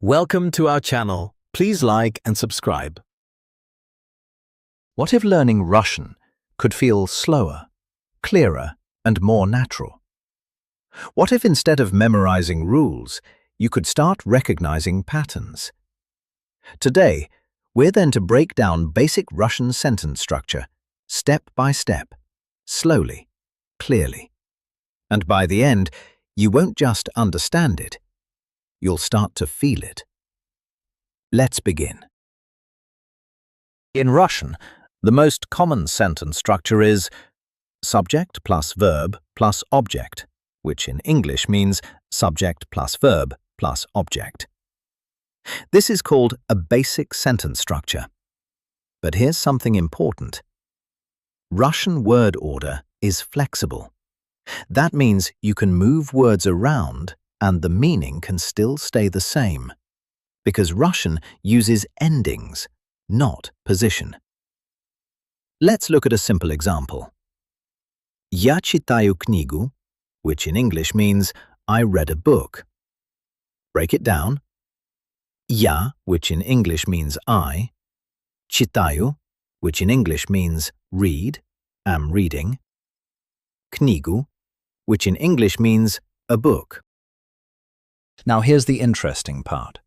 Welcome to our channel. Please like and subscribe. What if learning Russian could feel slower, clearer, and more natural? What if instead of memorizing rules, you could start recognizing patterns? Today, we're then to break down basic Russian sentence structure, step by step, slowly, clearly. And by the end, you won't just understand it, you'll start to feel it. Let's begin. In Russian, the most common sentence structure is subject plus verb plus object, which in English means subject plus verb plus object. This is called a basic sentence structure. But here's something important. Russian word order is flexible. That means you can move words around and the meaning can still stay the same, because Russian uses endings, not position. Let's look at a simple example. Я читаю книгу, which in English means I read a book. Break it down. Я, which in English means I. Читаю, which in English means read, am reading. Книгу, which in English means a book. Now here's the interesting part.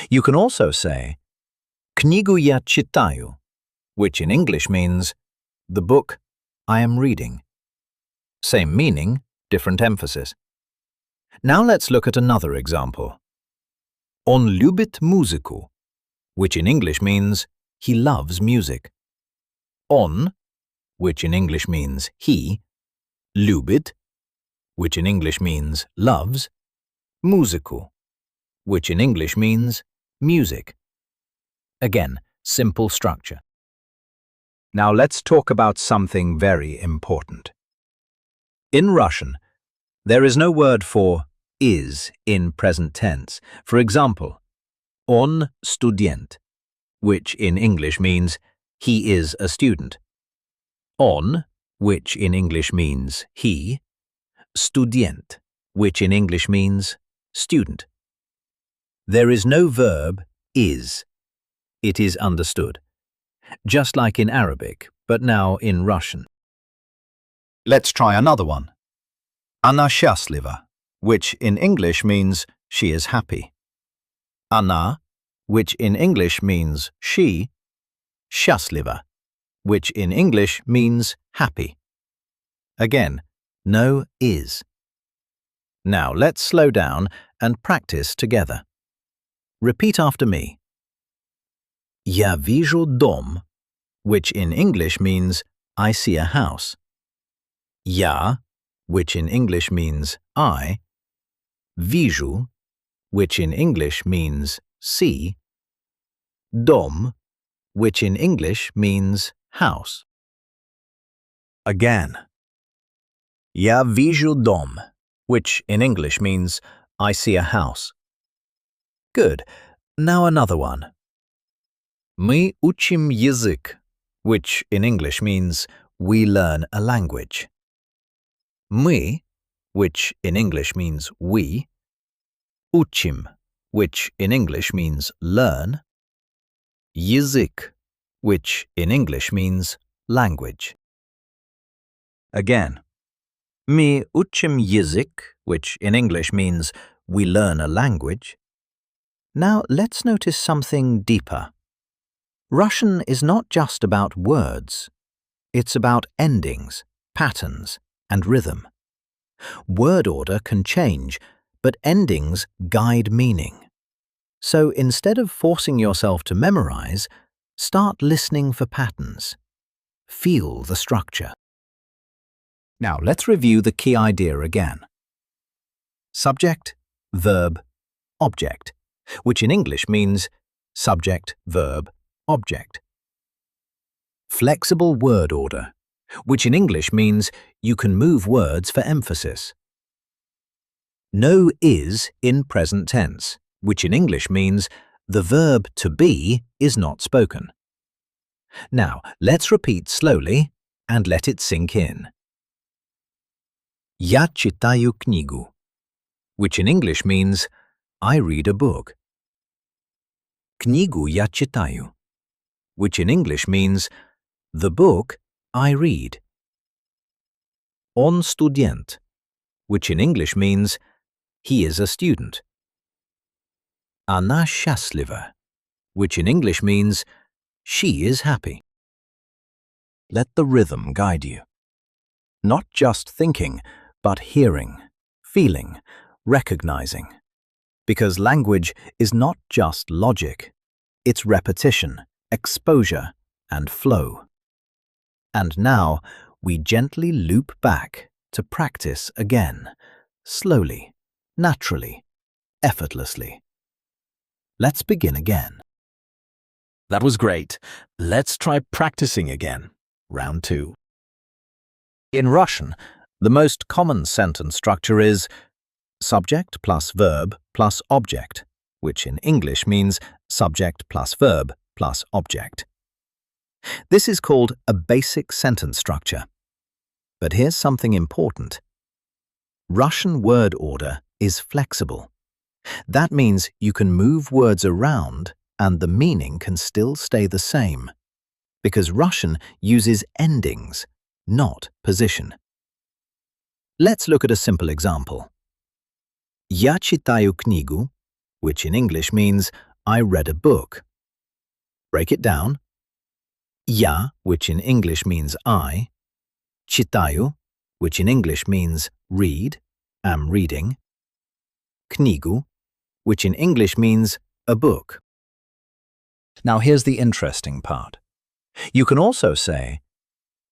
You can also say книгу я читаю, which in English means the book I am reading. Same meaning, different emphasis. Now let's look at another example. Он любит музыку, which in English means he loves music. Он, which in English means he, любит, which in English means loves, музыку, which in English means music. Again, simple structure. Now let's talk about something very important. In Russian, there is no word for is in present tense. For example, он студент, which in English means he is a student. Он, which in English means he, студент, which in English means student. There is no verb is. It is understood. Just like in Arabic, but now in Russian. Let's try another one. Она счастлива, which in English means she is happy. Она, which in English means she. Счастлива, which in English means happy. Again, no is. Now let's slow down and practice together. Repeat after me. Я вижу дом, which in English means I see a house. Я, which in English means I. Вижу, which in English means see. Дом, which in English means house. Again. Я вижу дом, which in English means I see a house. Good. Now another one. Мы учим язык, which in English means we learn a language. Мы, which in English means we. Учим, which in English means learn. Язык, which in English means language. Again. Мы учим язык, which in English means we learn a language. Now let's notice something deeper. Russian is not just about words. It's about endings, patterns, and rhythm. Word order can change, but endings guide meaning. So instead of forcing yourself to memorize, start listening for patterns. Feel the structure. Now let's review the key idea again. Subject, verb, object, which in English means subject, verb, object. Flexible word order, which in English means you can move words for emphasis. No is in present tense, which in English means the verb to be is not spoken. Now let's repeat slowly and let it sink in. Я читаю книгу, which in English means I read a book. Книгу я читаю, which in English means the book I read. Он студент, which in English means he is a student. Она счастлива, which in English means she is happy. Let the rhythm guide you. Not just thinking, but hearing, feeling, recognizing. Because language is not just logic, it's repetition, exposure, and flow. And now we gently loop back to practice again, slowly, naturally, effortlessly. Let's begin again. That was great. Let's try practicing again. Round 2. In Russian, the most common sentence structure is subject plus verb plus object, which in English means subject plus verb plus object. This is called a basic sentence structure. But here's something important. Russian word order is flexible. That means you can move words around and the meaning can still stay the same, because Russian uses endings, not position. Let's look at a simple example. Я читаю книгу, which in English means I read a book. Break it down. Я, which in English means I. Читаю, which in English means read, am reading. Книгу, which in English means a book. Now here's the interesting part. You can also say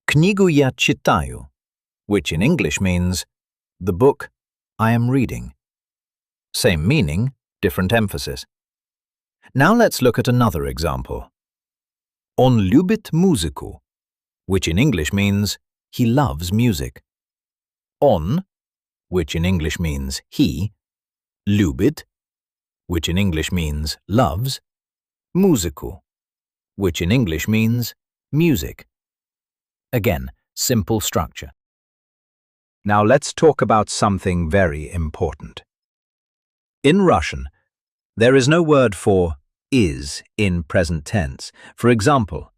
книгу я читаю, which in English means the book I am reading. Same meaning, different emphasis. Now let's look at another example. Он любит музыку, which in English means he loves music. Он, which in English means he. Любит, which in English means loves. Музыку, which in English means music. Again, simple structure. Now let's talk about something very important. In Russian, there is no word for is in present tense. For example,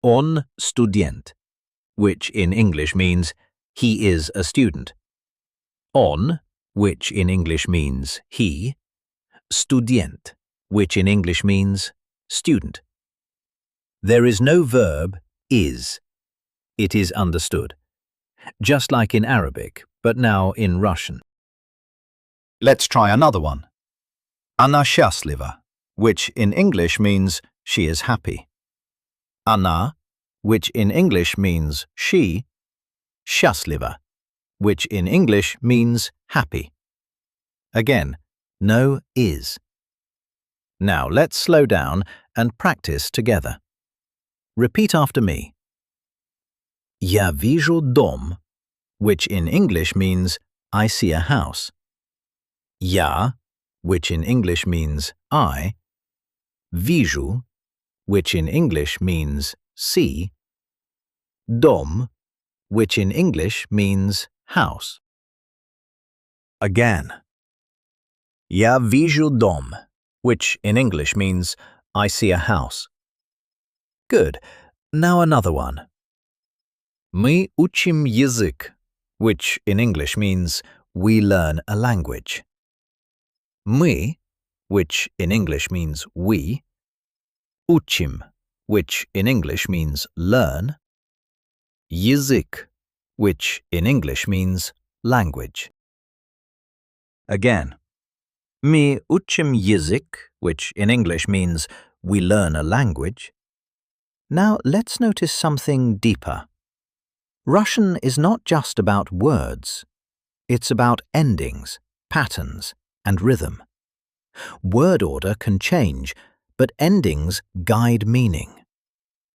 он студент, which in English means he is a student. Он, which in English means he. Student, which in English means student. There is no verb is. It is understood. Just like in Arabic, but now in Russian. Let's try another one. Она счастлива, which in English means she is happy. Она, which in English means she. Счастлива, which in English means happy. Again, no is. Now let's slow down and practice together. Repeat after me. Я вижу дом, which in English means I see a house. Я, which in English means I. Вижу, which in English means see. Дом, which in English means house. Again. Я вижу дом, which in English means I see a house. Good. Now another one. Мы учим язык, which in English means we learn a language. Мы, which in English means we. Учим, which in English means learn. Язык, which in English means language. Again. Мы учим язык, which in English means we learn a language. Now let's notice something deeper. Russian is not just about words. It's about endings, patterns, and rhythm. Word order can change, but endings guide meaning.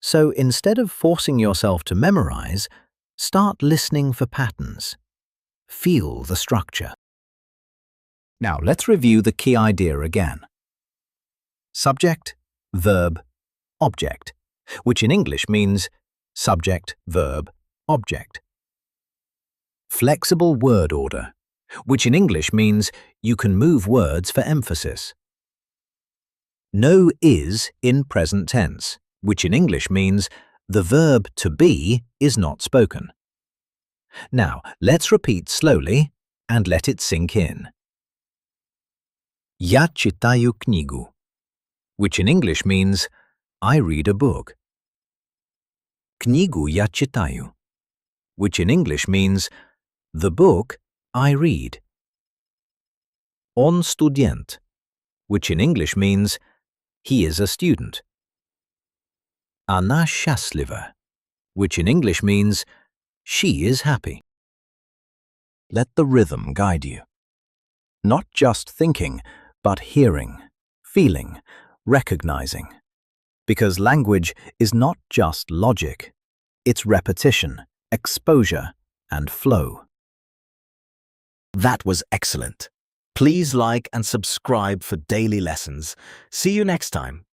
So instead of forcing yourself to memorize, start listening for patterns. Feel the structure. Now let's review the key idea again. Subject, verb, object, which in English means subject, verb, object. Flexible word order, which in English means you can move words for emphasis. No is in present tense, which in English means the verb to be is not spoken. Now, let's repeat slowly and let it sink in. Я читаю книгу, which in English means I read a book. Книгу я читаю, which in English means the book I read. Он студент, which in English means he is a student. Она счастлива, which in English means she is happy. Let the rhythm guide you. Not just thinking, but hearing, feeling, recognizing. Because language is not just logic, it's repetition, exposure, and flow. That was excellent. Please like and subscribe for daily lessons. See you next time.